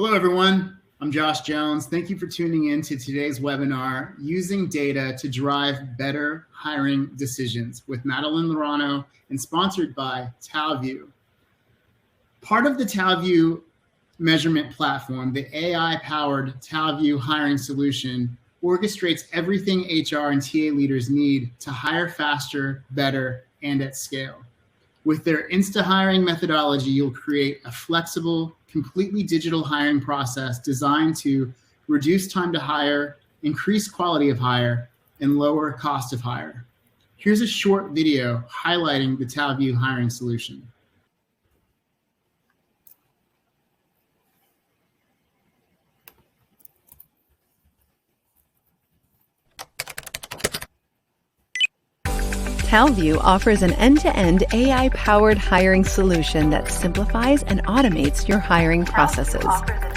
Hello, everyone. I'm Josh Jones. Thank you for tuning in to today's webinar, Using Data to Drive Better Hiring Decisions with Madeline Lorano and sponsored by Talview. Part of the Talview measurement platform, the AI-powered Talview hiring solution, orchestrates everything HR and TA leaders need to hire faster, better, and at scale. With their Insta-hiring methodology, you'll create a flexible, completely digital hiring process designed to reduce time to hire, increase quality of hire, and lower cost of hire. Here's a short video highlighting the Talview hiring solution. Talview offers an end-to-end AI-powered hiring solution that simplifies and automates your hiring processes.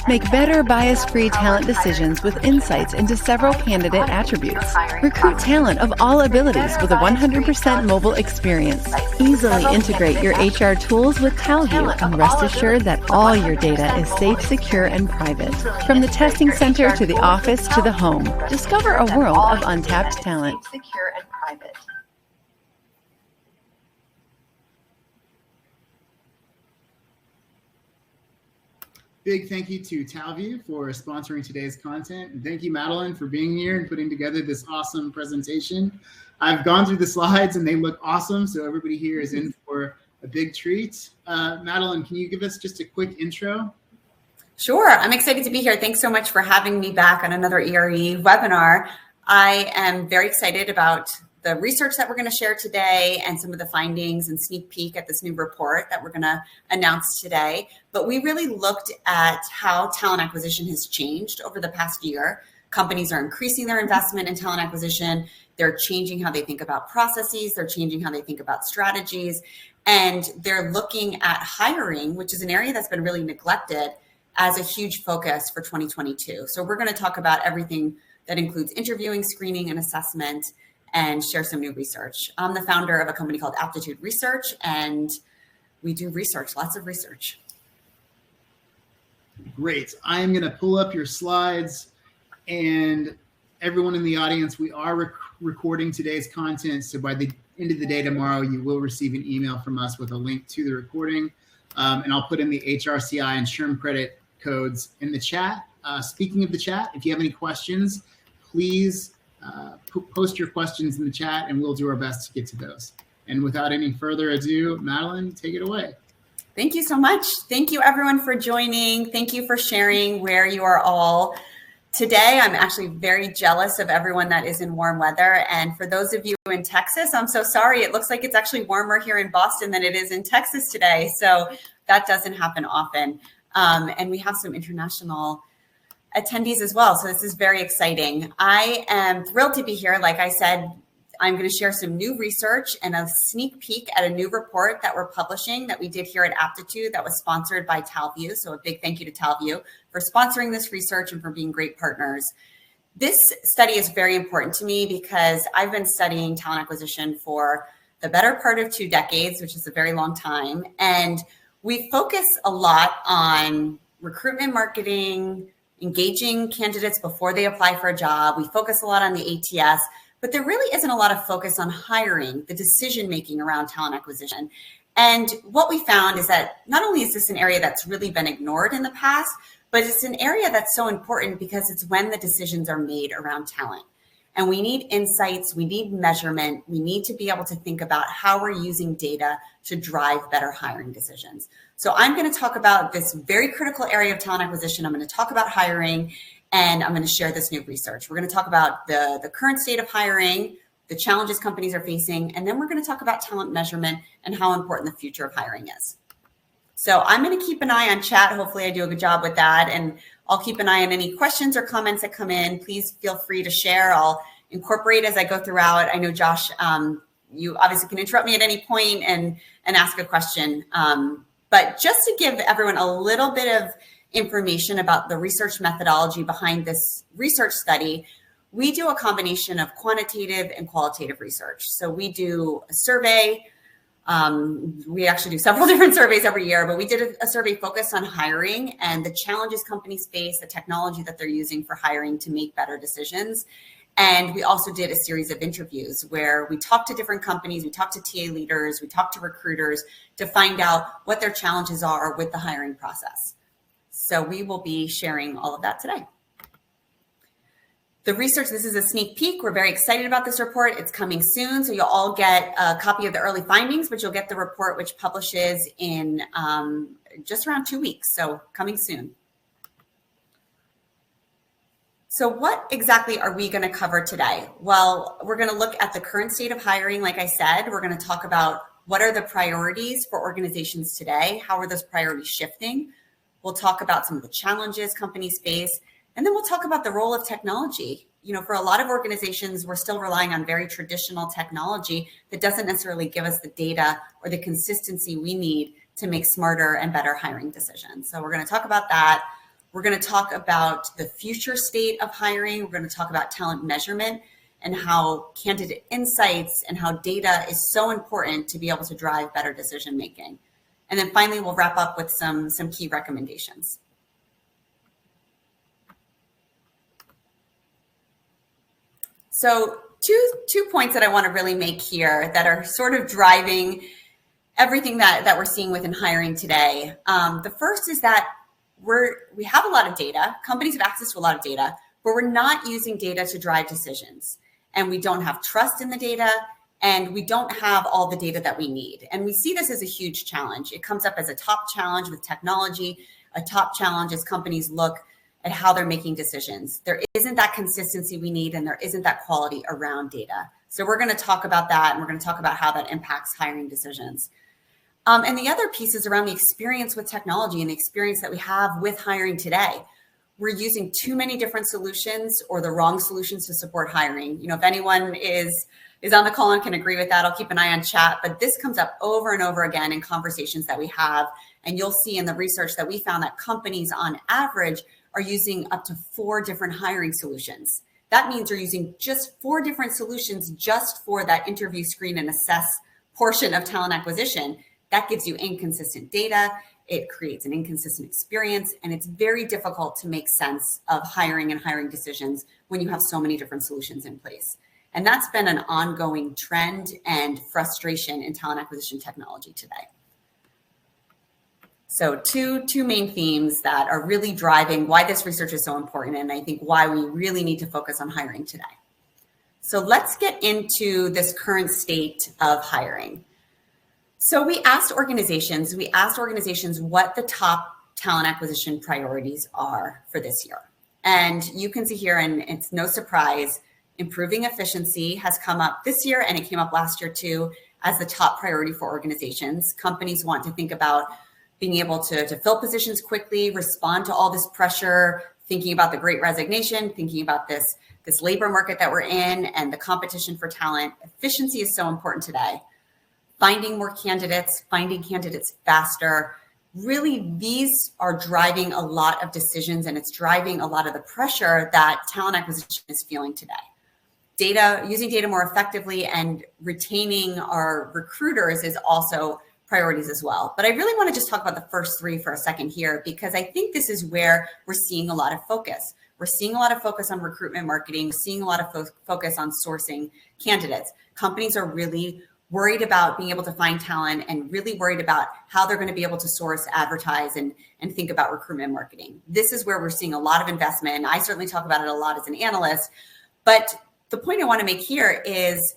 Make better bias-free talent decisions with insights into several candidate attributes. Recruit talent of all abilities with a 100% mobile experience. Easily integrate your HR tools with Talview and rest assured that all your data is safe, secure, and private. From the testing center to the office to the home, discover a world of untapped talent. Secure and private. Big thank you to Talview for sponsoring today's content. And thank you, Madeline, for being here and putting together this awesome presentation. I've gone through the slides and they look awesome, so everybody here is in for a big treat. Madeline, can you give us just a quick intro? Sure, I'm excited to be here. Thanks so much for having me back on another ERE webinar. I am very excited about the research that we're going to share today and some of the findings and sneak peek at this new report that we're going to announce today. But we really looked at how talent acquisition has changed over the past year. Companies are increasing their investment in talent acquisition. They're changing how they think about processes. They're changing how they think about strategies. And they're looking at hiring, which is an area that's been really neglected, as a huge focus for 2022. So we're going to talk about everything that includes interviewing, screening, and assessment, and share some new research. I'm the founder of a company called Aptitude Research, and we do research, lots of research. Great. I'm going to pull up your slides, and everyone in the audience, we are recording today's content. So by the end of the day tomorrow, you will receive an email from us with a link to the recording. And I'll put in the HRCI and SHRM credit codes in the chat. Speaking of the chat, if you have any questions, please post your questions in the chat and we'll do our best to get to those. And without any further ado, Madeline, take it away. Thank you so much. Thank you everyone for joining. Thank you for sharing where you are all. Today, I'm actually very jealous of everyone that is in warm weather. And for those of you in Texas, I'm so sorry. It looks like it's actually warmer here in Boston than it is in Texas today. So that doesn't happen often. And we have some international attendees as well. So this is very exciting. I am thrilled to be here. Like I said, I'm going to share some new research and a sneak peek at a new report that we're publishing that we did here at Aptitude that was sponsored by Talview. So a big thank you to Talview for sponsoring this research and for being great partners. This study is very important to me because I've been studying talent acquisition for the better part of 2 decades, which is a very long time. And we focus a lot on recruitment marketing, engaging candidates before they apply for a job. We focus a lot on the ATS, but there really isn't a lot of focus on hiring, the decision-making around talent acquisition. And what we found is that not only is this an area that's really been ignored in the past, but it's an area that's so important because it's when the decisions are made around talent. And we need insights, we need measurement, we need to be able to think about how we're using data to drive better hiring decisions. So I'm going to talk about this very critical area of talent acquisition. I'm going to talk about hiring, and I'm going to share this new research. We're going to talk about the current state of hiring, the challenges companies are facing, and then we're going to talk about talent measurement and how important the future of hiring is. So I'm going to keep an eye on chat. Hopefully I do a good job with that. And I'll keep an eye on any questions or comments that come in. Please feel free to share. I'll incorporate as I go throughout. I know, Josh, you obviously can interrupt me at any point and ask a question. But just to give everyone a little bit of information about the research methodology behind this research study, we do a combination of quantitative and qualitative research. So we do a survey We actually do several different surveys every year, but we did a survey focused on hiring and the challenges companies face, the technology that they're using for hiring to make better decisions. And we also did a series of interviews where we talked to different companies, we talked to TA leaders, we talked to recruiters to find out what their challenges are with the hiring process. So we will be sharing all of that today. The research, this is a sneak peek. We're very excited about this report. It's coming soon. So you'll all get a copy of the early findings, but you'll get the report, which publishes in just around 2 weeks. So coming soon. So what exactly are we going to cover today? Well, we're going to look at the current state of hiring. Like I said, we're going to talk about what are the priorities for organizations today? How are those priorities shifting? We'll talk about some of the challenges companies face. And then we'll talk about the role of technology. You know, for a lot of organizations, we're still relying on very traditional technology that doesn't necessarily give us the data or the consistency we need to make smarter and better hiring decisions. So we're going to talk about that. We're going to talk about the future state of hiring. We're going to talk about talent measurement and how candidate insights and how data is so important to be able to drive better decision making. And then finally, we'll wrap up with some key recommendations. So two points that I want to really make here that are sort of driving everything that we're seeing within hiring today. The first is that we have a lot of data. Companies have access to a lot of data, but we're not using data to drive decisions. And we don't have trust in the data, and we don't have all the data that we need. And we see this as a huge challenge. It comes up as a top challenge with technology, a top challenge as companies look at how they're making decisions. There isn't that consistency we need, and there isn't that quality around data. So we're going to talk about that, and we're going to talk about how that impacts hiring decisions. And the other piece is around the experience with technology and the experience that we have with hiring today. We're using too many different solutions or the wrong solutions to support hiring. You know, if anyone is on the call and can agree with that, I'll keep an eye on chat. But this comes up over and over again in conversations that we have. And you'll see in the research that we found that companies on average are using up to 4 different hiring solutions. That means you're using just 4 different solutions just for that interview, screen, and assess portion of talent acquisition. That gives you inconsistent data. It creates an inconsistent experience, and it's very difficult to make sense of hiring and hiring decisions when you have so many different solutions in place. And that's been an ongoing trend and frustration in talent acquisition technology today. So two main themes that are really driving why this research is so important, and I think why we really need to focus on hiring today. So let's get into this current state of hiring. So we asked organizations what the top talent acquisition priorities are for this year. And you can see here, and it's no surprise, improving efficiency has come up this year, and it came up last year too, as the top priority for organizations. Companies want to think about being able to fill positions quickly, respond to all this pressure, thinking about the Great Resignation, thinking about this labor market that we're in and the competition for talent. Efficiency is so important today. Finding more candidates, finding candidates faster. Really, these are driving a lot of decisions, and it's driving a lot of the pressure that talent acquisition is feeling today. Using data more effectively and retaining our recruiters is also priorities as well. But I really want to just talk about the first 3 for a second here, because I think this is where we're seeing a lot of focus. We're seeing a lot of focus on recruitment marketing. We're seeing a lot of focus on sourcing candidates. Companies are really worried about being able to find talent and really worried about how they're going to be able to source, advertise, and think about recruitment marketing. This is where we're seeing a lot of investment. And I certainly talk about it a lot as an analyst. But the point I want to make here is,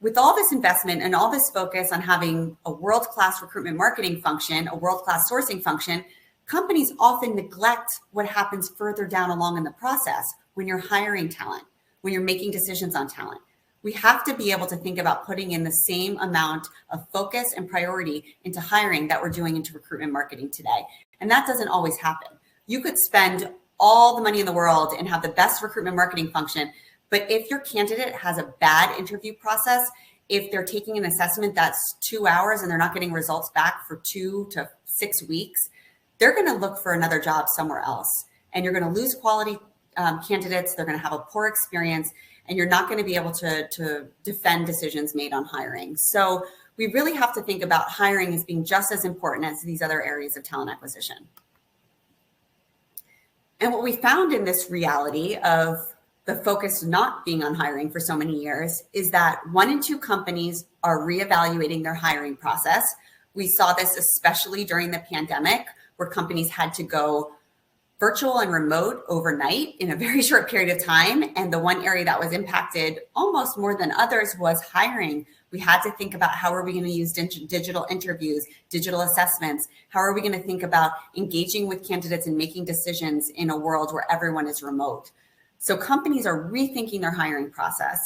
with all this investment and all this focus on having a world-class recruitment marketing function, a world-class sourcing function, companies often neglect what happens further down along in the process when you're hiring talent, when you're making decisions on talent. We have to be able to think about putting in the same amount of focus and priority into hiring that we're doing into recruitment marketing today. And that doesn't always happen. You could spend all the money in the world and have the best recruitment marketing function, but if your candidate has a bad interview process, if they're taking an assessment that's 2 hours and they're not getting results back for 2 to 6 weeks, they're going to look for another job somewhere else. And you're going to lose quality candidates. They're going to have a poor experience, and you're not going to be able to defend decisions made on hiring. So we really have to think about hiring as being just as important as these other areas of talent acquisition. And what we found in this reality of the focus not being on hiring for so many years is that 1 in 2 companies are reevaluating their hiring process. We saw this especially during the pandemic, where companies had to go virtual and remote overnight in a very short period of time. And the one area that was impacted almost more than others was hiring. We had to think about, how are we going to use digital interviews, digital assessments? How are we going to think about engaging with candidates and making decisions in a world where everyone is remote? So companies are rethinking their hiring process.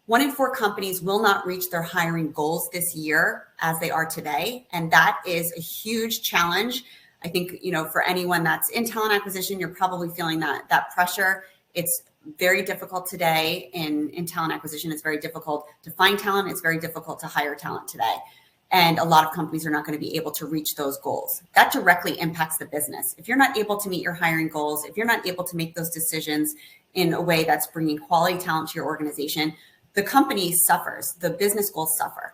1 in 4 companies will not reach their hiring goals this year as they are today. And that is a huge challenge. I think, for anyone that's in talent acquisition, you're probably feeling that pressure. It's very difficult today in talent acquisition. It's very difficult to find talent. It's very difficult to hire talent today. And a lot of companies are not going to be able to reach those goals. That directly impacts the business. If you're not able to meet your hiring goals, if you're not able to make those decisions in a way that's bringing quality talent to your organization, the company suffers, the business goals suffer.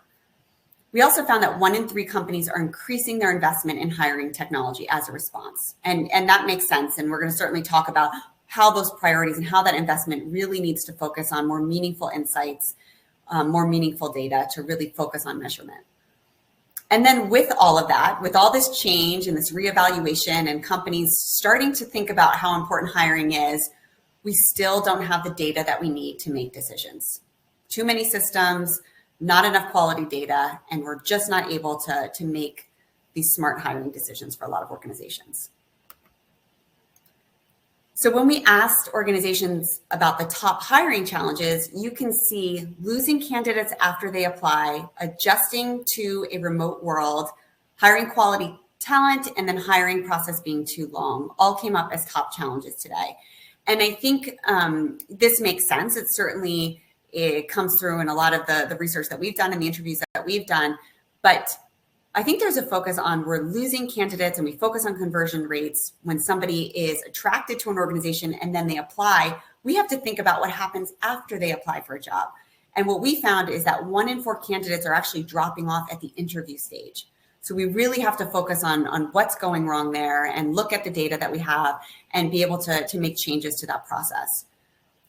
We also found that 1 in 3 companies are increasing their investment in hiring technology as a response. And that makes sense. And we're going to certainly talk about how those priorities and how that investment really needs to focus on more meaningful insights, more meaningful data to really focus on measurement. And then with all of that, with all this change and this reevaluation and companies starting to think about how important hiring is, we still don't have the data that we need to make decisions. Too many systems, not enough quality data, and we're just not able to make these smart hiring decisions for a lot of organizations. So when we asked organizations about the top hiring challenges, you can see losing candidates after they apply, adjusting to a remote world, hiring quality talent, and then hiring process being too long, all came up as top challenges today. And I think this makes sense. It comes through in a lot of the research that we've done and the interviews that we've done. But I think there's a focus on, we're losing candidates and we focus on conversion rates when somebody is attracted to an organization and then they apply. We have to think about what happens after they apply for a job. And what we found is that 1 in 4 candidates are actually dropping off at the interview stage. So we really have to focus on what's going wrong there and look at the data that we have and be able to make changes to that process.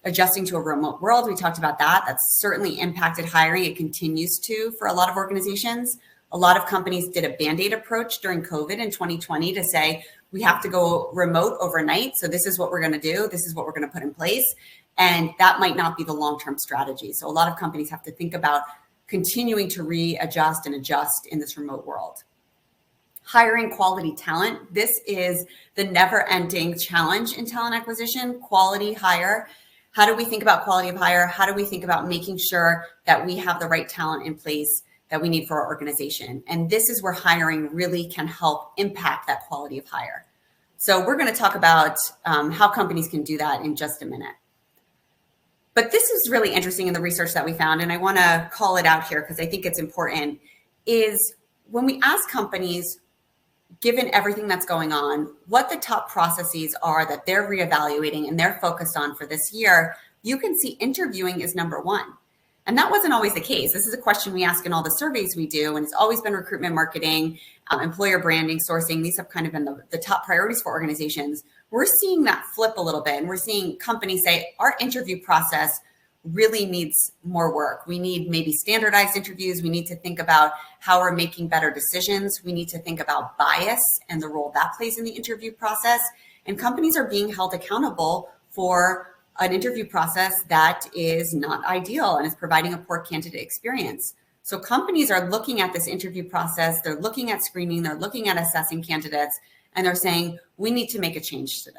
Adjusting to a remote world, we talked about that. That's certainly impacted hiring. It continues to for a lot of organizations. A lot of companies did a Band-Aid approach during COVID in 2020 to say, we have to go remote overnight. So this is what we're going to do. This is what we're going to put in place. And that might not be the long-term strategy. So a lot of companies have to think about continuing to readjust and adjust in this remote world. Hiring quality talent. This is the never-ending challenge in talent acquisition, quality hire. How do we think about quality of hire? How do we think about making sure that we have the right talent in place that we need for our organization? And this is where hiring really can help impact that quality of hire. So we're going to talk about how companies can do that in just a minute. But this is really interesting in the research that we found, and I want to call it out here because I think it's important, is when we ask companies, given everything that's going on, what the top processes are that they're reevaluating and they're focused on for this year, you can see interviewing is number 1. And that wasn't always the case. This is a question we ask in all the surveys we do, and it's always been recruitment marketing, employer branding, sourcing. These have kind of been the top priorities for organizations. We're seeing that flip a little bit, and we're seeing companies say, our interview process really needs more work. We need maybe standardized interviews. We need to think about how we're making better decisions. We need to think about bias and the role that plays in the interview process. And companies are being held accountable for an interview process that is not ideal and is providing a poor candidate experience. So companies are looking at this interview process, they're looking at screening, they're looking at assessing candidates, and they're saying, we need to make a change today.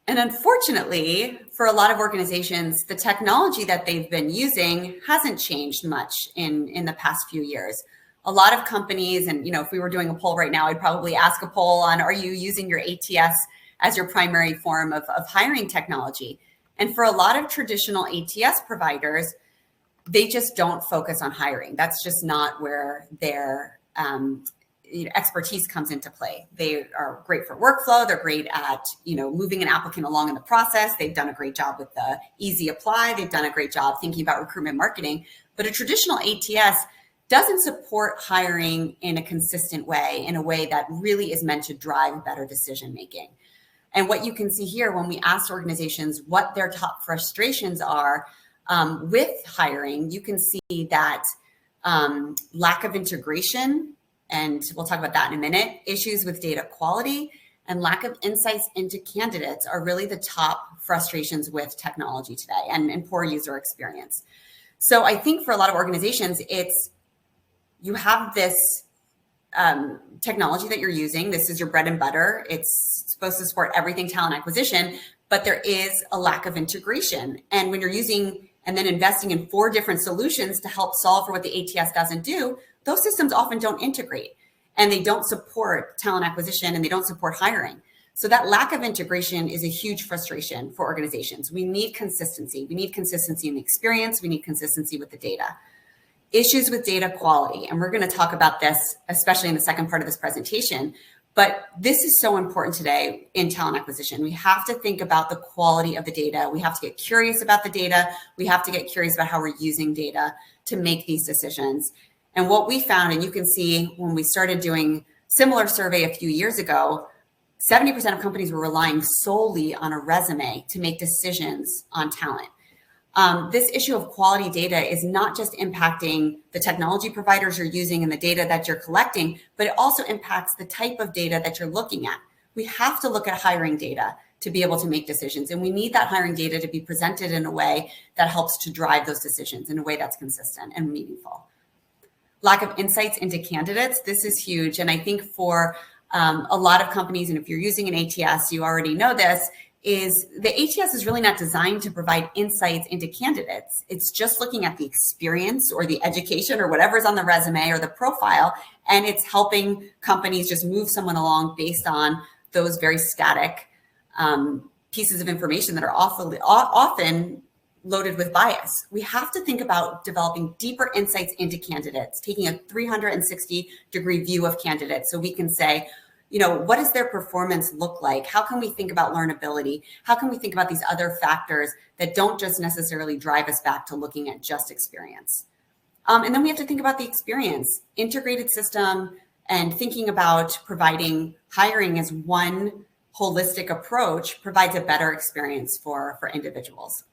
And unfortunately, for a lot of organizations, the technology that they've been using hasn't changed much in the past few years. A lot of companies, and if we were doing a poll right now, I'd probably ask a poll on, are you using your ATS as your primary form of hiring technology? And for a lot of traditional ATS providers, they just don't focus on hiring. That's just not where their expertise comes into play. They are great for workflow. They're great at moving an applicant along in the process. They've done a great job with the easy apply. They've done a great job thinking about recruitment marketing, But a traditional ATS doesn't support hiring in a consistent way, in a way that really is meant to drive better decision making. And what you can see here when we ask organizations what their top frustrations are with hiring, you can see that lack of integration, and we'll talk about that in a minute, issues with data quality, and lack of insights into candidates are really the top frustrations with technology today, and poor user experience. So I think for a lot of organizations, you have this technology that you're using. This is your bread and butter. It's supposed to support everything talent acquisition, but there is a lack of integration. And when you're using and then investing in 4 different solutions to help solve for what the ATS doesn't do, those systems often don't integrate, and they don't support talent acquisition, and they don't support hiring. So that lack of integration is a huge frustration for organizations. We need consistency. We need consistency in the experience. We need consistency with the data. Issues with data quality, and we're going to talk about this, especially in the second part of this presentation, but this is so important today in talent acquisition. We have to think about the quality of the data. We have to get curious about the data. We have to get curious about how we're using data to make these decisions. And what we found, and you can see when we started doing similar survey a few years ago, 70% of companies were relying solely on a resume to make decisions on talent. This issue of quality data is not just impacting the technology providers you're using and the data that you're collecting, but it also impacts the type of data that you're looking at. We have to look at hiring data to be able to make decisions, and we need that hiring data to be presented in a way that helps to drive those decisions in a way that's consistent and meaningful. Lack of insights into candidates, this is huge. And I think for a lot of companies, and if you're using an ATS, you already know this, is the ATS is really not designed to provide insights into candidates. It's just looking at the experience or the education or whatever's on the resume or the profile, and it's helping companies just move someone along based on those very static pieces of information that are often loaded with bias. We have to think about developing deeper insights into candidates, taking a 360-degree view of candidates so we can say, what does their performance look like? How can we think about learnability? How can we think about these other factors that don't just necessarily drive us back to looking at just experience? And then we have to think about the experience, integrated system, and thinking about providing hiring as one holistic approach provides a better experience for individuals.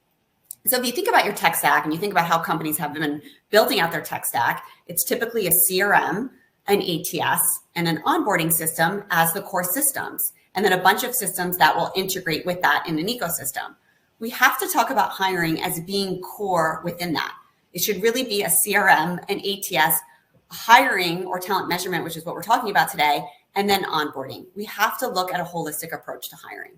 So if you think about your tech stack and you think about how companies have been building out their tech stack, it's typically a CRM, an ATS, and an onboarding system as the core systems, and then a bunch of systems that will integrate with that in an ecosystem. We have to talk about hiring as being core within that. It should really be a CRM, an ATS, hiring or talent measurement, which is what we're talking about today, and then onboarding. We have to look at a holistic approach to hiring.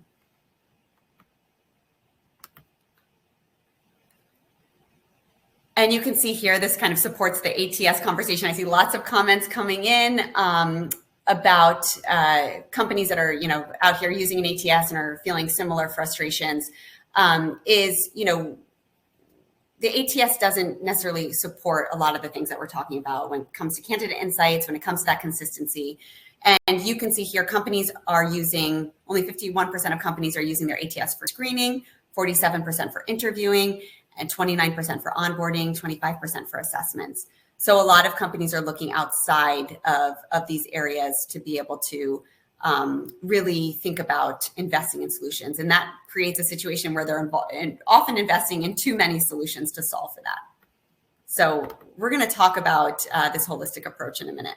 And you can see here, this kind of supports the ATS conversation. I see lots of comments coming in about companies that are, out here using an ATS and are feeling similar frustrations. The ATS doesn't necessarily support a lot of the things that we're talking about when it comes to candidate insights, when it comes to that consistency. And you can see here, companies are using, only 51% of companies are using their ATS for screening, 47% for interviewing, and 29% for onboarding, 25% for assessments. So a lot of companies are looking outside of these areas to be able to really think about investing in solutions. And that creates a situation where they're often investing in too many solutions to solve for that. So we're going to talk about this holistic approach in a minute.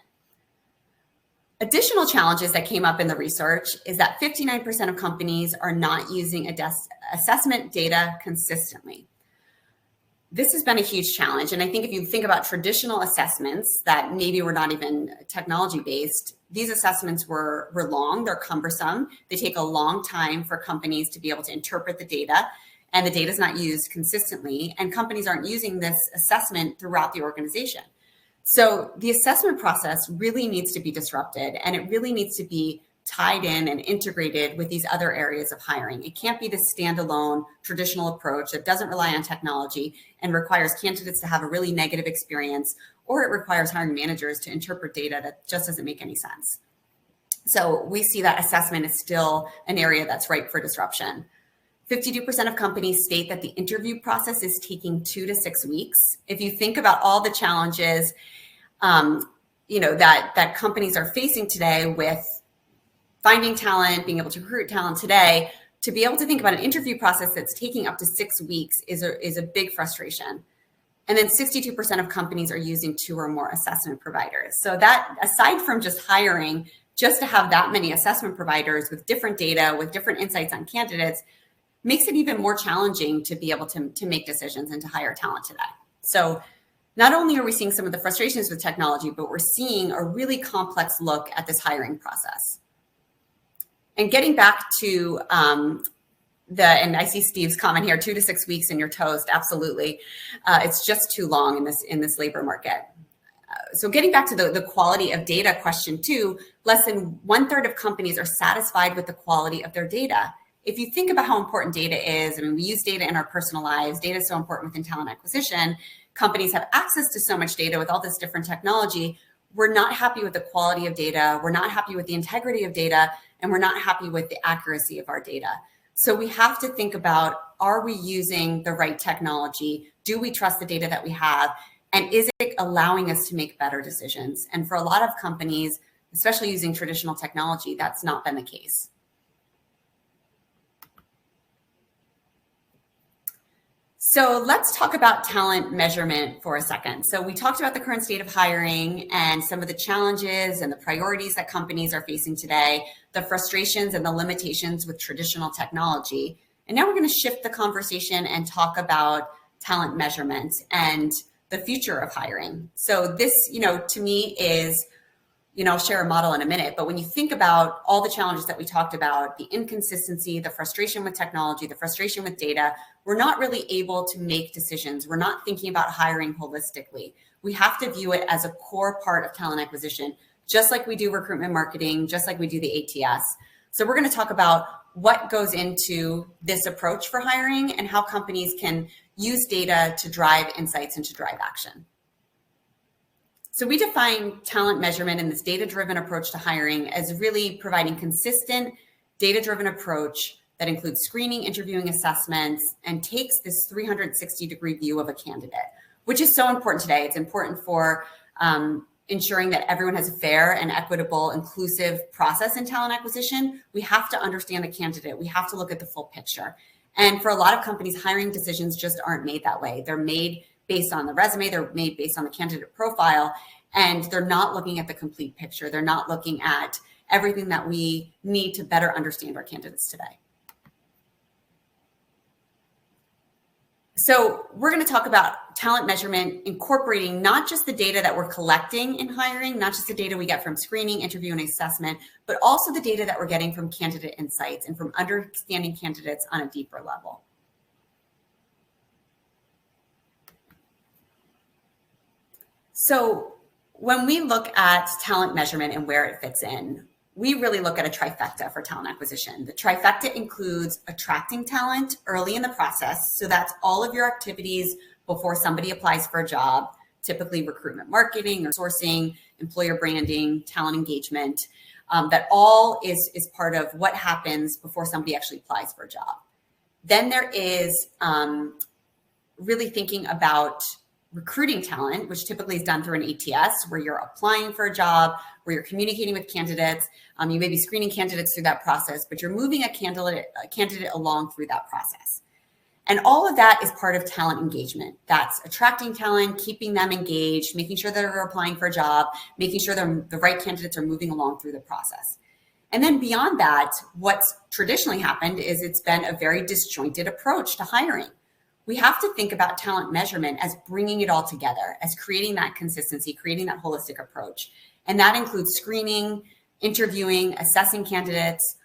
Additional challenges that came up in the research is that 59% of companies are not using assessment data consistently. This has been a huge challenge. And I think if you think about traditional assessments that maybe were not even technology-based, these assessments were long, they're cumbersome. They take a long time for companies to be able to interpret the data, and the data is not used consistently, and companies aren't using this assessment throughout the organization. So the assessment process really needs to be disrupted, and it really needs to be tied in and integrated with these other areas of hiring. It can't be this standalone traditional approach that doesn't rely on technology and requires candidates to have a really negative experience, or it requires hiring managers to interpret data that just doesn't make any sense. So we see that assessment is still an area that's ripe for disruption. 52% of companies state that the interview process is taking 2 to 6 weeks. If you think about all the challenges, that companies are facing today with finding talent, being able to recruit talent today, to be able to think about an interview process that's taking up to 6 weeks is a big frustration. And then 62% of companies are using 2 or more assessment providers. So that, aside from just hiring, just to have that many assessment providers with different data, with different insights on candidates, makes it even more challenging to be able to make decisions and to hire talent today. So not only are we seeing some of the frustrations with technology, but we're seeing a really complex look at this hiring process. And getting back to and I see Steve's comment here, 2 to 6 weeks and you're toast. Absolutely. It's just too long in this labor market. So getting back to the quality of data question 2, less than 1/3 of companies are satisfied with the quality of their data. If you think about how important data is, I mean, we use data in our personal lives. Data is so important within talent acquisition. Companies have access to so much data with all this different technology. We're not happy with the quality of data. We're not happy with the integrity of data, and we're not happy with the accuracy of our data. So we have to think about, are we using the right technology? Do we trust the data that we have? And is it allowing us to make better decisions? And for a lot of companies, especially using traditional technology, that's not been the case. So let's talk about talent measurement for a second. So we talked about the current state of hiring and some of the challenges and the priorities that companies are facing today, the frustrations and the limitations with traditional technology. And now we're going to shift the conversation and talk about talent measurement and the future of hiring. So this, to me is, I'll share a model in a minute, but when you think about all the challenges that we talked about, the inconsistency, the frustration with technology, the frustration with data, we're not really able to make decisions. We're not thinking about hiring holistically. We have to view it as a core part of talent acquisition, just like we do recruitment marketing, just like we do the ATS. So we're going to talk about what goes into this approach for hiring and how companies can use data to drive insights and to drive action. So we define talent measurement and this data-driven approach to hiring as really providing consistent data-driven approach that includes screening, interviewing, assessments, and takes this 360-degree view of a candidate, which is so important today. It's important for ensuring that everyone has a fair and equitable, inclusive process in talent acquisition. We have to understand the candidate. We have to look at the full picture. And for a lot of companies, hiring decisions just aren't made that way. They're made based on the resume, they're made based on the candidate profile, and they're not looking at the complete picture. They're not looking at everything that we need to better understand our candidates today. So we're going to talk about talent measurement, incorporating not just the data that we're collecting in hiring, not just the data we get from screening, interview, and assessment, but also the data that we're getting from candidate insights and from understanding candidates on a deeper level. So when we look at talent measurement and where it fits in, we really look at a trifecta for talent acquisition. The trifecta includes attracting talent early in the process. So that's all of your activities before somebody applies for a job, typically recruitment marketing or sourcing, employer branding, talent engagement. That all is part of what happens before somebody actually applies for a job. Then there is really thinking about recruiting talent, which typically is done through an ATS, where you're applying for a job, where you're communicating with candidates. You may be screening candidates through that process, but you're moving a candidate along through that process. And all of that is part of talent engagement. That's attracting talent, keeping them engaged, making sure that they're applying for a job, making sure the right candidates are moving along through the process. And then beyond that, what's traditionally happened is it's been a very disjointed approach to hiring. We have to think about talent measurement as bringing it all together, as creating that consistency, creating that holistic approach. And that includes screening, interviewing, assessing candidates,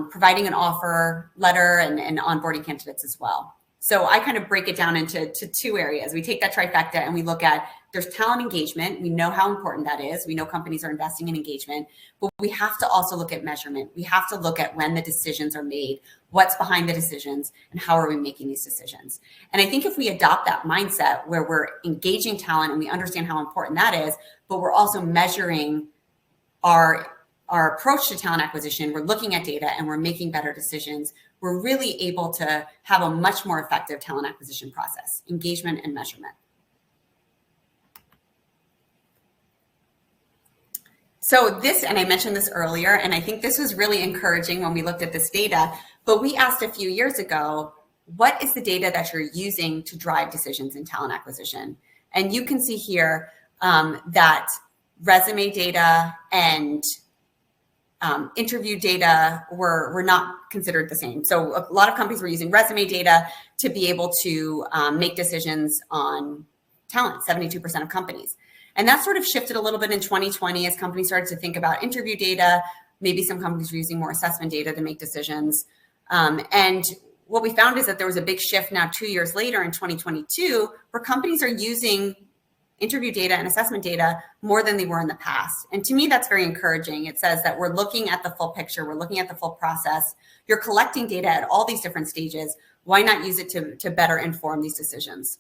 providing an offer letter, and onboarding candidates as well. So I kind of break it down into 2 areas. We take that trifecta and we look at, there's talent engagement. We know how important that is. We know companies are investing in engagement, but we have to also look at measurement. We have to look at when the decisions are made, what's behind the decisions, and how are we making these decisions. And I think if we adopt that mindset where we're engaging talent and we understand how important that is, but we're also measuring our approach to talent acquisition, we're looking at data and we're making better decisions, we're really able to have a much more effective talent acquisition process, engagement and measurement. So this, and I mentioned this earlier, and I think this was really encouraging when we looked at this data, but we asked a few years ago, what is the data that you're using to drive decisions in talent acquisition? And you can see here that resume data and interview data were not considered the same. So a lot of companies were using resume data to be able to make decisions on talent, 72% of companies. And that sort of shifted a little bit in 2020 as companies started to think about interview data. Maybe some companies were using more assessment data to make decisions. And what we found is that there was a big shift now 2 years later in 2022, where companies are using interview data and assessment data more than they were in the past. And to me, that's very encouraging. It says that we're looking at the full picture. We're looking at the full process. You're collecting data at all these different stages. Why not use it to better inform these decisions?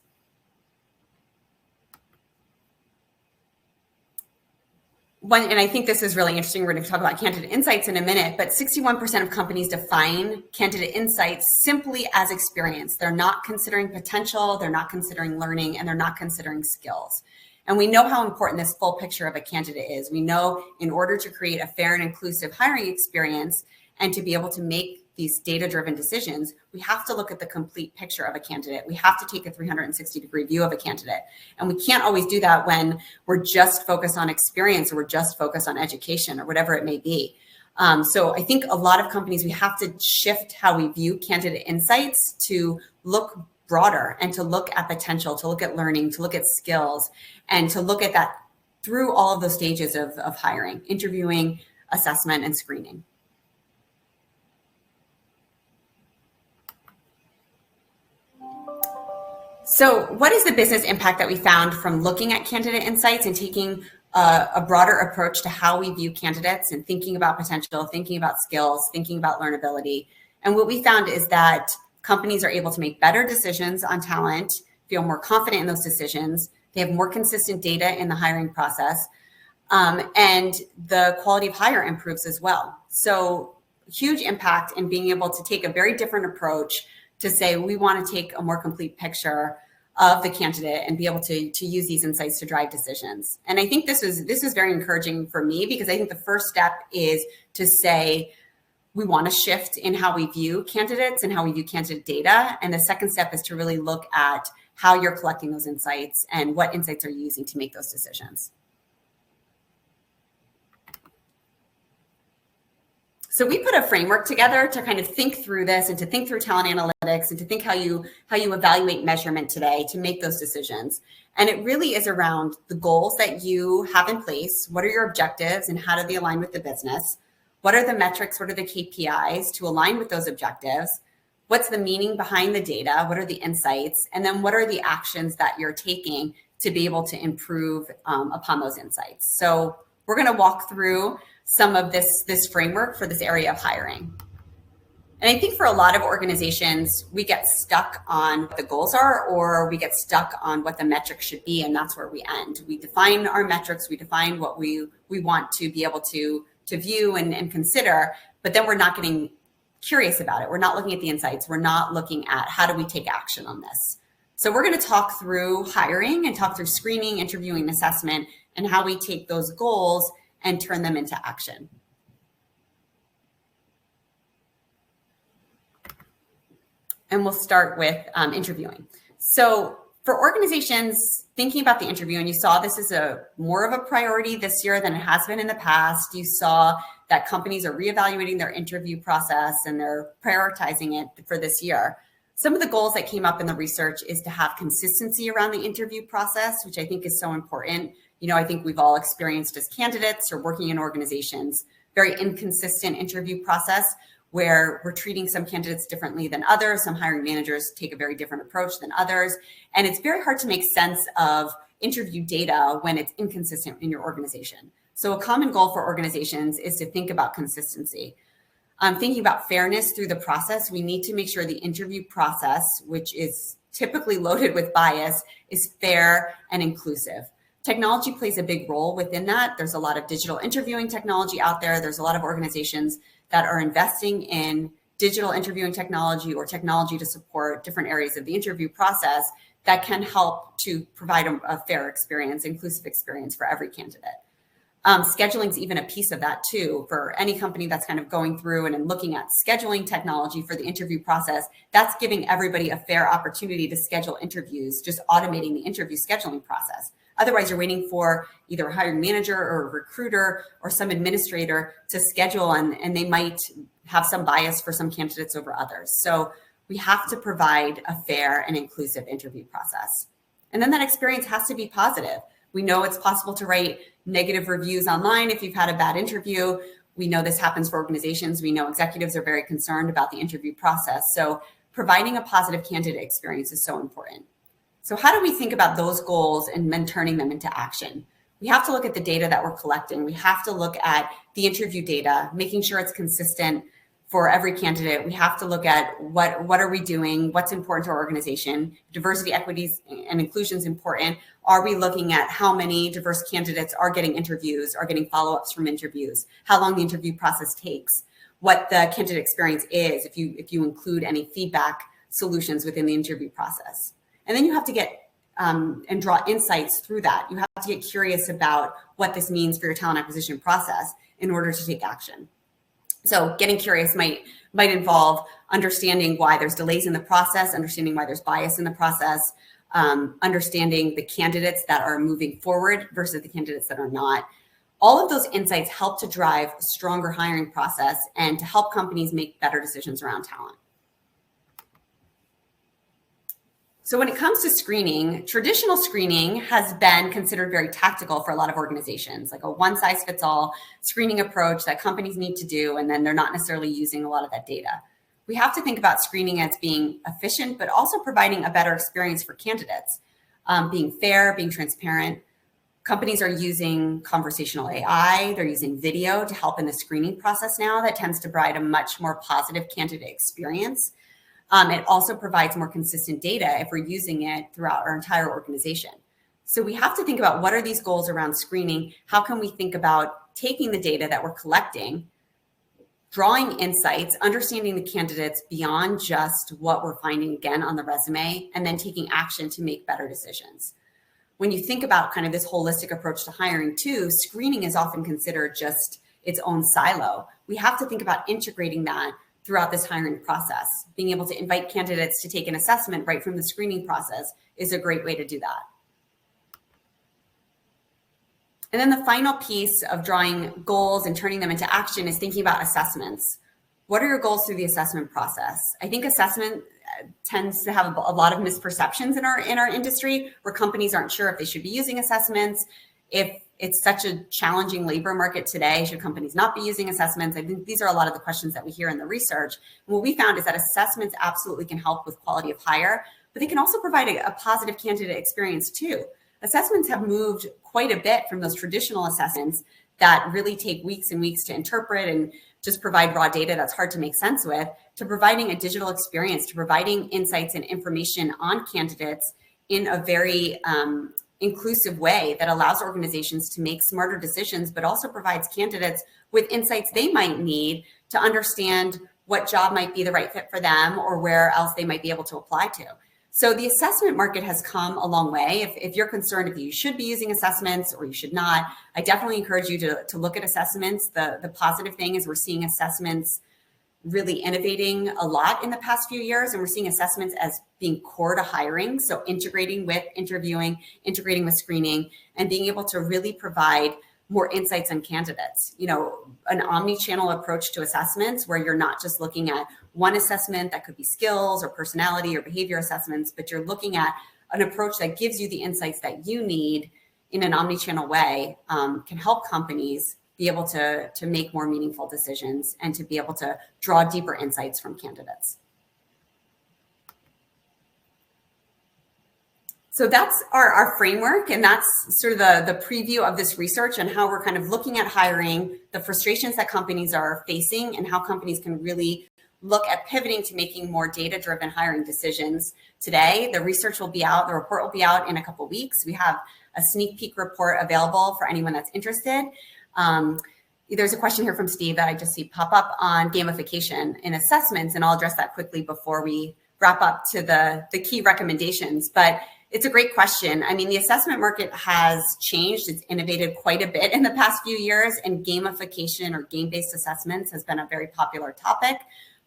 And I think this is really interesting. We're going to talk about candidate insights in a minute, but 61% of companies define candidate insights simply as experience. They're not considering potential, they're not considering learning, and they're not considering skills. And we know how important this full picture of a candidate is. We know in order to create a fair and inclusive hiring experience and to be able to make these data-driven decisions, we have to look at the complete picture of a candidate. We have to take a 360-degree view of a candidate. And we can't always do that when we're just focused on experience or we're just focused on education or whatever it may be. So I think a lot of companies, we have to shift how we view candidate insights to look broader and to look at potential, to look at learning, to look at skills, and to look at that through all of those stages of hiring, interviewing, assessment, and screening. So what is the business impact that we found from looking at candidate insights and taking a broader approach to how we view candidates and thinking about potential, thinking about skills, thinking about learnability? And what we found is that companies are able to make better decisions on talent, feel more confident in those decisions. They have more consistent data in the hiring process, and the quality of hire improves as well. So huge impact in being able to take a very different approach to say we want to take a more complete picture of the candidate and be able to use these insights to drive decisions. And I think this is very encouraging for me, because I think the first step is to say we want to shift in how we view candidates and how we view candidate data. And the second step is to really look at how you're collecting those insights and what insights are you using to make those decisions. So we put a framework together to kind of think through this and to think through talent analytics and to think how you evaluate measurement today to make those decisions. And it really is around the goals that you have in place. What are your objectives and how do they align with the business? What are the metrics? What are the KPIs to align with those objectives? What's the meaning behind the data? What are the insights? And then what are the actions that you're taking to be able to improve upon those insights? So we're going to walk through some of this framework for this area of hiring. And I think for a lot of organizations, we get stuck on what the goals are, or we get stuck on what the metrics should be, and that's where we end. We define our metrics, we define what we want to be able to view and consider, but then we're not getting curious about it. We're not looking at the insights. We're not looking at how do we take action on this. So we're going to talk through hiring and talk through screening, interviewing, and assessment, and how we take those goals and turn them into action. And we'll start with interviewing. So for organizations thinking about the interview, and you saw this is more of a priority this year than it has been in the past. You saw that companies are reevaluating their interview process and they're prioritizing it for this year. Some of the goals that came up in the research is to have consistency around the interview process, which I think is so important. You know, I think we've all experienced as candidates or working in organizations, very inconsistent interview process where we're treating some candidates differently than others. Some hiring managers take a very different approach than others. And it's very hard to make sense of interview data when it's inconsistent in your organization. So a common goal for organizations is to think about consistency. Thinking about fairness through the process, we need to make sure the interview process, which is typically loaded with bias, is fair and inclusive. Technology plays a big role within that. There's a lot of digital interviewing technology out there. There's a lot of organizations that are investing in digital interviewing technology or technology to support different areas of the interview process that can help to provide a fair experience, inclusive experience for every candidate. Scheduling is even a piece of that too. For any company that's kind of going through and looking at scheduling technology for the interview process, that's giving everybody a fair opportunity to schedule interviews, just automating the interview scheduling process. Otherwise, you're waiting for either a hiring manager or a recruiter or some administrator to schedule, and they might have some bias for some candidates over others. So we have to provide a fair and inclusive interview process. And then that experience has to be positive. We know it's possible to write negative reviews online if you've had a bad interview. We know this happens for organizations. We know executives are very concerned about the interview process. So providing a positive candidate experience is so important. So how do we think about those goals and then turning them into action? We have to look at the data that we're collecting. We have to look at the interview data, making sure it's consistent for every candidate. We have to look at what are we doing, what's important to our organization. Diversity, equities, and inclusion is important. Are we looking at how many diverse candidates are getting interviews, are getting follow-ups from interviews, how long the interview process takes, what the candidate experience is, if you include any feedback solutions within the interview process. And then you have to get and draw insights through that. You have to get curious about what this means for your talent acquisition process in order to take action. So getting curious might involve understanding why there's delays in the process, understanding why there's bias in the process, understanding the candidates that are moving forward versus the candidates that are not. All of those insights help to drive a stronger hiring process and to help companies make better decisions around talent. So when it comes to screening, traditional screening has been considered very tactical for a lot of organizations, like a one-size-fits-all screening approach that companies need to do, and then they're not necessarily using a lot of that data. We have to think about screening as being efficient, but also providing a better experience for candidates, being fair, being transparent. Companies are using conversational AI, they're using video to help in the screening process now. That tends to provide a much more positive candidate experience. It also provides more consistent data if we're using it throughout our entire organization. So we have to think about what are these goals around screening? How can we think about taking the data that we're collecting, drawing insights, understanding the candidates beyond just what we're finding again on the resume, and then taking action to make better decisions. When you think about kind of this holistic approach to hiring too, screening is often considered just its own silo. We have to think about integrating that throughout this hiring process. Being able to invite candidates to take an assessment right from the screening process is a great way to do that. And then the final piece of drawing goals and turning them into action is thinking about assessments. What are your goals through the assessment process? I think assessment tends to have a lot of misperceptions in our industry, where companies aren't sure if they should be using assessments. If it's such a challenging labor market today, should companies not be using assessments? I think these are a lot of the questions that we hear in the research. And what we found is that assessments absolutely can help with quality of hire, but they can also provide a positive candidate experience too. Assessments have moved quite a bit from those traditional assessments that really take weeks and weeks to interpret and just provide raw data that's hard to make sense with, to providing a digital experience, to providing insights and information on candidates in a very inclusive way that allows organizations to make smarter decisions, but also provides candidates with insights they might need to understand what job might be the right fit for them or where else they might be able to apply to. So the assessment market has come a long way. If you're concerned if you should be using assessments or you should not, I definitely encourage you to look at assessments. The positive thing is we're seeing assessments really innovating a lot in the past few years, and we're seeing assessments as being core to hiring. So integrating with interviewing, integrating with screening, and being able to really provide more insights on candidates. You know, an omni-channel approach to assessments where you're not just looking at one assessment that could be skills or personality or behavior assessments, but you're looking at an approach that gives you the insights that you need in an omni-channel way, can help companies be able to make more meaningful decisions and to be able to draw deeper insights from candidates. So that's our framework, and that's sort of the preview of this research and how we're kind of looking at hiring, the frustrations that companies are facing, and how companies can really look at pivoting to making more data-driven hiring decisions today. The research will be out, the report will be out in a couple of weeks. We have a sneak peek report available for anyone that's interested. there's a question here from Steve that I just see pop up on gamification in assessments, and I'll address that quickly before we wrap up to the key recommendations. But it's a great question. I mean, the assessment market has changed. It's innovated quite a bit in the past few years, and gamification or game-based assessments has been a very popular topic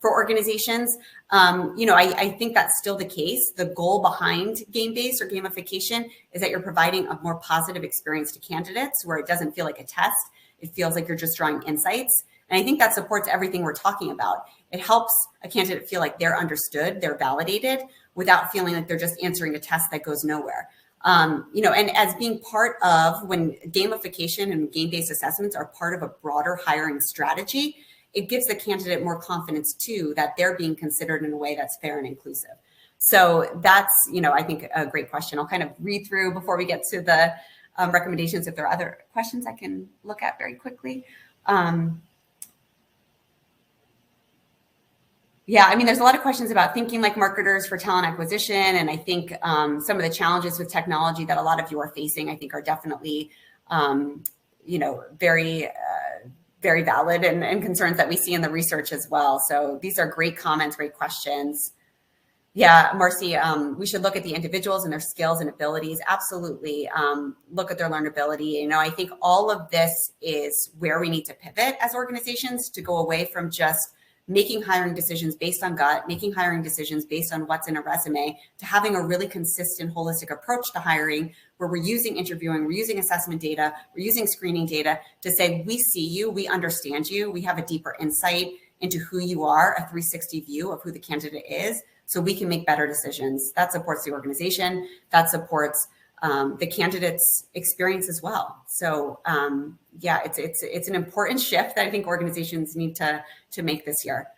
for organizations. I think that's still the case. The goal behind game-based or gamification is that you're providing a more positive experience to candidates where it doesn't feel like a test. It feels like you're just drawing insights. And I think that supports everything we're talking about. It helps a candidate feel like they're understood, they're validated, without feeling like they're just answering a test that goes nowhere. And as being part of when gamification and game-based assessments are part of a broader hiring strategy, it gives the candidate more confidence too that they're being considered in a way that's fair and inclusive. So that's, I think a great question. I'll kind of read through before we get to the recommendations if there are other questions I can look at very quickly. There's a lot of questions about thinking like marketers for talent acquisition. And I think some of the challenges with technology that a lot of you are facing, I think are definitely, very valid and concerns that we see in the research as well. So these are great comments, great questions. Yeah, Marcy, we should look at the individuals and their skills and abilities. Absolutely. Look at their learnability. I think all of this is where we need to pivot as organizations to go away from just making hiring decisions based on gut, making hiring decisions based on what's in a resume, to having a really consistent, holistic approach to hiring where we're using interviewing, we're using assessment data, we're using screening data to say, we see you, we understand you, we have a deeper insight into who you are, a 360 view of who the candidate is, so we can make better decisions. That supports the organization, that supports the candidate's experience as well. So it's an important shift that I think organizations need to make this year.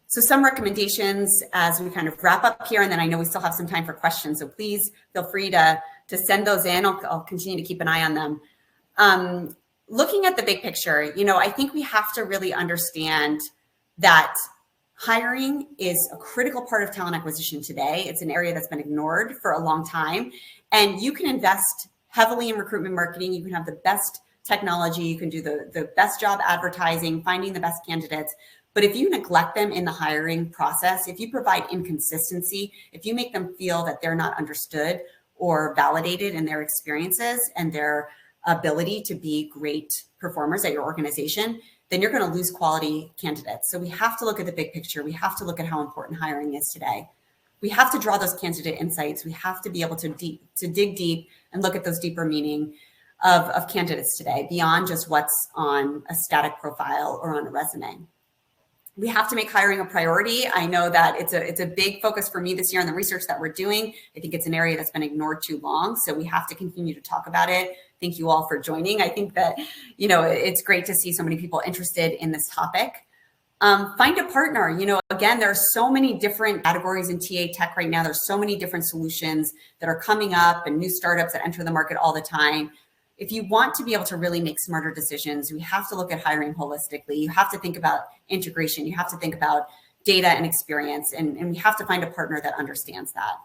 So some recommendations as we kind of wrap up here, and then I know we still have some time for questions. So please feel free to send those in. I'll continue to keep an eye on them. Looking at the big picture, I think we have to really understand that hiring is a critical part of talent acquisition today. It's an area that's been ignored for a long time. And you can invest heavily in recruitment marketing. You can have the best technology. You can do the best job advertising, finding the best candidates. But if you neglect them in the hiring process, if you provide inconsistency, if you make them feel that they're not understood or validated in their experiences and their ability to be great performers at your organization, then you're going to lose quality candidates. So we have to look at the big picture. We have to look at how important hiring is today. We have to draw those candidate insights. We have to be able to dig deep and look at those deeper meaning of candidates today beyond just what's on a static profile or on a resume. We have to make hiring a priority. I know that it's a big focus for me this year in the research that we're doing. I think it's an area that's been ignored too long. So we have to continue to talk about it. Thank you all for joining. I think that, it's great to see so many people interested in this topic. Find a partner. Again, there are so many different categories in TA tech right now. There's so many different solutions that are coming up and new startups that enter the market all the time. If you want to be able to really make smarter decisions, we have to look at hiring holistically. You have to think about integration. You have to think about data and experience, and we have to find a partner that understands that.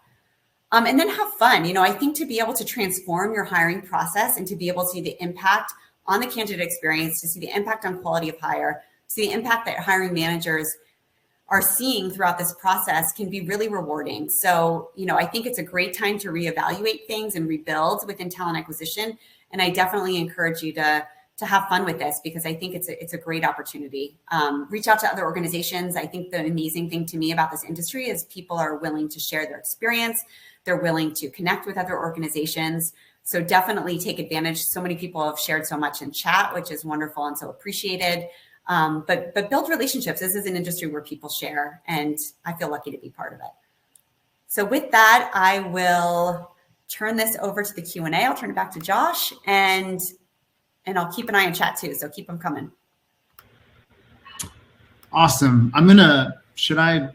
And then have fun. I think to be able to transform your hiring process and to be able to see the impact on the candidate experience, to see the impact on quality of hire, see the impact that hiring managers are seeing throughout this process can be really rewarding. So, I think it's a great time to reevaluate things and rebuild within talent acquisition. And I definitely encourage you to have fun with this because I think it's a great opportunity. Reach out to other organizations. I think the amazing thing to me about this industry is people are willing to share their experience. They're willing to connect with other organizations. So definitely take advantage. So many people have shared so much in chat, which is wonderful and so appreciated. But build relationships. This is an industry where people share, and I feel lucky to be part of it. So with that, I will turn this over to the Q&A. I'll turn it back to Josh, and I'll keep an eye on chat too. So keep them coming. Awesome. Should I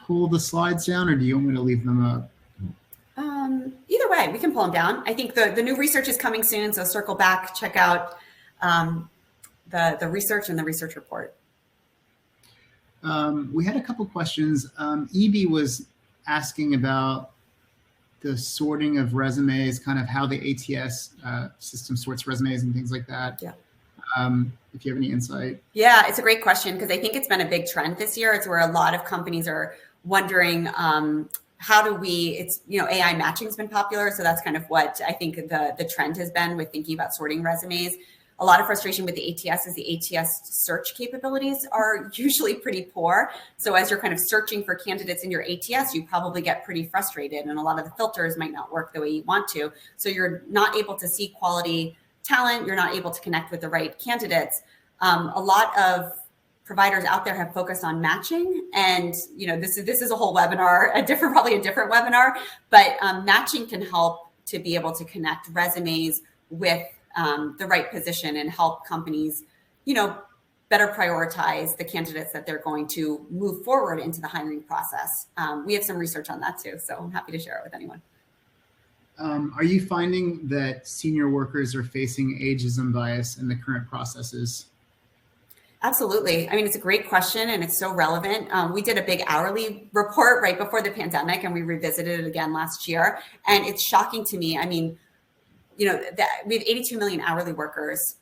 pull the slides down or do you want me to leave them up? Either way, we can pull them down. I think the new research is coming soon. So circle back, check out the research and the research report. We had a couple questions. EB was asking about the sorting of resumes, kind of how the ATS system sorts resumes and things like that. Yeah. if you have any insight. Yeah, it's a great question because I think it's been a big trend this year. It's where a lot of companies are wondering how do it's, AI matching has been popular. So that's kind of what I think the trend has been with thinking about sorting resumes. A lot of frustration with the ATS is the ATS search capabilities are usually pretty poor. So as you're kind of searching for candidates in your ATS, you probably get pretty frustrated and a lot of the filters might not work the way you want to. So you're not able to see quality talent. You're not able to connect with the right candidates. A lot of providers out there have focused on matching, and this is a whole webinar, probably a different webinar. But matching can help to be able to connect resumes with the right position and help companies, better prioritize the candidates that they're going to move forward into the hiring process. We have some research on that too, so I'm happy to share it with anyone. Are you finding that senior workers are facing ageism bias in the current processes? Absolutely. I mean, it's a great question and it's so relevant. We did a big hourly report right before the pandemic and we revisited it again last year. And it's shocking to me. I mean, we have 82 million hourly workers.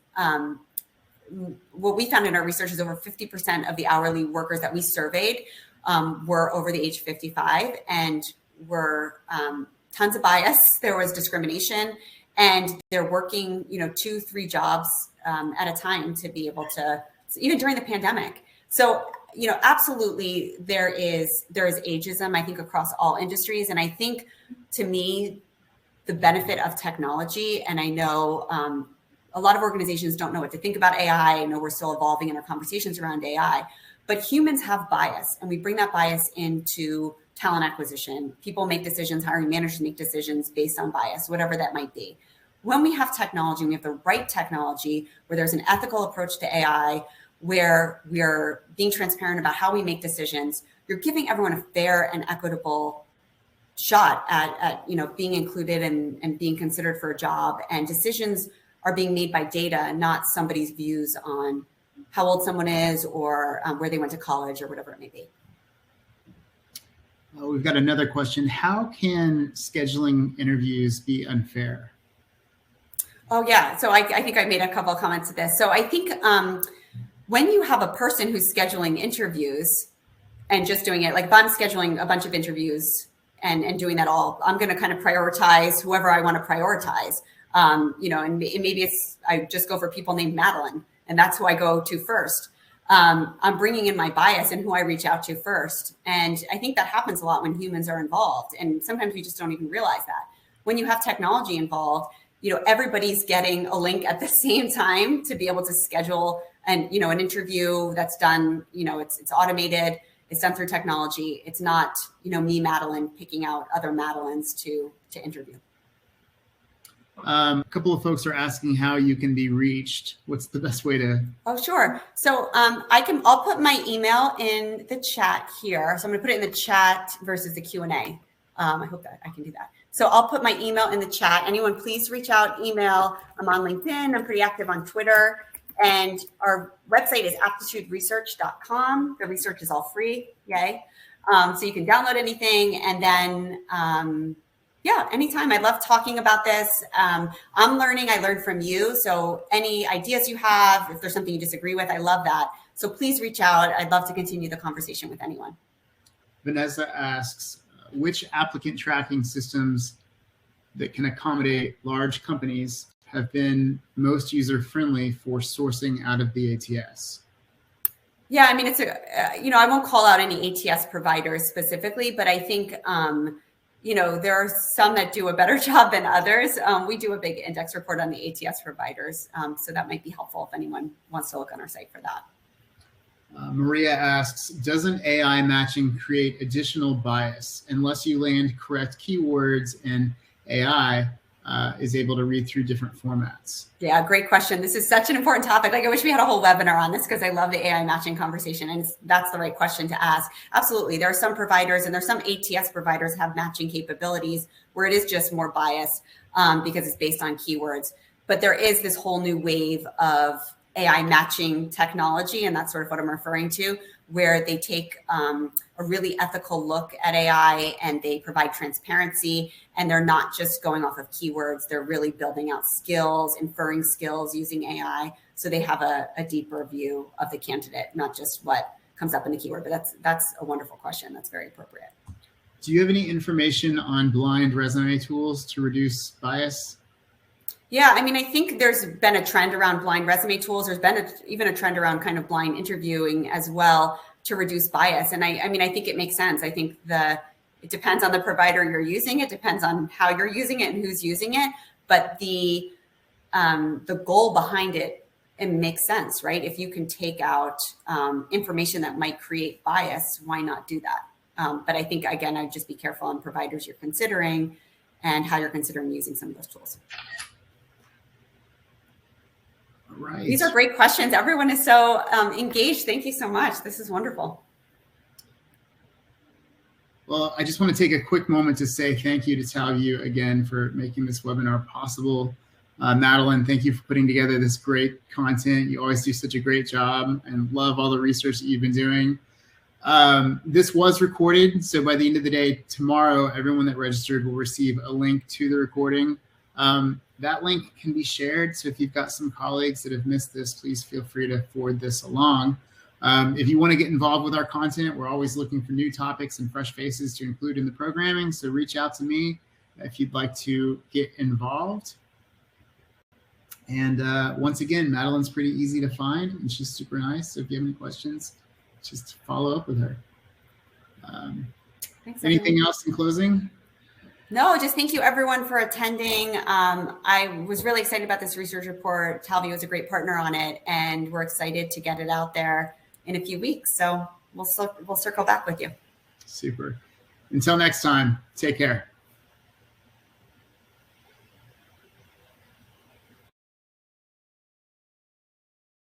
What we found in our research is over 50% of the hourly workers that we surveyed were over the age of 55 and were tons of bias. There was discrimination and they're working, 2-3 jobs at a time to be able to, even during the pandemic. So, absolutely there is ageism, I think, across all industries. And I think to me, the benefit of technology, and I know a lot of organizations don't know what to think about AI. I know we're still evolving in our conversations around AI, but humans have bias and we bring that bias into talent acquisition. People make decisions, hiring managers make decisions based on bias, whatever that might be. When we have technology, we have the right technology where there's an ethical approach to AI, where we're being transparent about how we make decisions, you're giving everyone a fair and equitable shot at being included and being considered for a job, and decisions are being made by data, not somebody's views on how old someone is or where they went to college or whatever it may be. We've got another question. How can scheduling interviews be unfair? Oh yeah, so I think I made a couple of comments to this. So I think when you have a person who's scheduling interviews and just doing it, like if I'm scheduling a bunch of interviews and doing that all, I'm going to kind of prioritize whoever I want to prioritize. And maybe I just go for people named Madeline, and that's who I go to first. I'm bringing in my bias and who I reach out to first. And I think that happens a lot when humans are involved. And sometimes we just don't even realize that. When you have technology involved, everybody's getting a link at the same time to be able to schedule an interview that's done, it's automated. It's done through technology. It's not, me, Madeline, picking out other Madelines to interview. A couple of folks are asking how you can be reached. What's the best way to? Oh, sure. So I'll put my email in the chat here. So I'm going to put it in the chat versus the Q&A. I hope that I can do that. So I'll put my email in the chat. Anyone, please reach out, email. I'm on LinkedIn. I'm pretty active on Twitter. And our website is aptituderesearch.com. The research is all free. Yay. So you can download anything. And then, anytime. I love talking about this. I'm learning. I learned from you. So any ideas you have, if there's something you disagree with, I love that. So please reach out. I'd love to continue the conversation with anyone. Vanessa asks, which applicant tracking systems that can accommodate large companies have been most user-friendly for sourcing out of the ATS? Yeah, I mean, it's I won't call out any ATS providers specifically, but I think, there are some that do a better job than others. We do a big index report on the ATS providers, so that might be helpful if anyone wants to look on our site for that. Maria asks, doesn't AI matching create additional bias unless you land correct keywords and AI is able to read through different formats? Yeah, great question. This is such an important topic. Like, I wish we had a whole webinar on this because I love the AI matching conversation, and that's the right question to ask. Absolutely. There are some providers and there's some ATS providers have matching capabilities where it is just more bias because it's based on keywords. But there is this whole new wave of AI matching technology, and that's sort of what I'm referring to, where they take a really ethical look at AI and they provide transparency, and they're not just going off of keywords. They're really building out skills, inferring skills using AI. So they have a deeper view of the candidate, not just what comes up in the keyword. But that's a wonderful question. That's very appropriate. Do you have any information on blind resume tools to reduce bias? Yeah, I mean, I think there's been a trend around blind resume tools. There's been even a trend around kind of blind interviewing as well to reduce bias. And I mean, I think it makes sense. I think it depends on the provider you're using. It depends on how you're using it and who's using it. But the goal behind it makes sense, right? If you can take out information that might create bias, why not do that? But I think, again, I'd just be careful on providers you're considering and how you're considering using some of those tools. Right. These are great questions. Everyone is so engaged. Thank you so much. This is wonderful. Well, I just want to take a quick moment to say thank you to Talview again for making this webinar possible. Madeline, thank you for putting together this great content. You always do such a great job, and love all the research that you've been doing. This was recorded, so by the end of the day tomorrow, everyone that registered will receive a link to the recording. That link can be shared, so if you've got some colleagues that have missed this, please feel free to forward this along. If you want to get involved with our content, we're always looking for new topics and fresh faces to include in the programming, so reach out to me if you'd like to get involved. And once again, Madeline's pretty easy to find, and she's super nice, so if you have any questions, just follow up with her. Anything else in closing? No, just thank you everyone for attending. I was really excited about this research report. Talview was a great partner on it, and we're excited to get it out there in a few weeks. So we'll circle back with you. Super. Until next time, take care.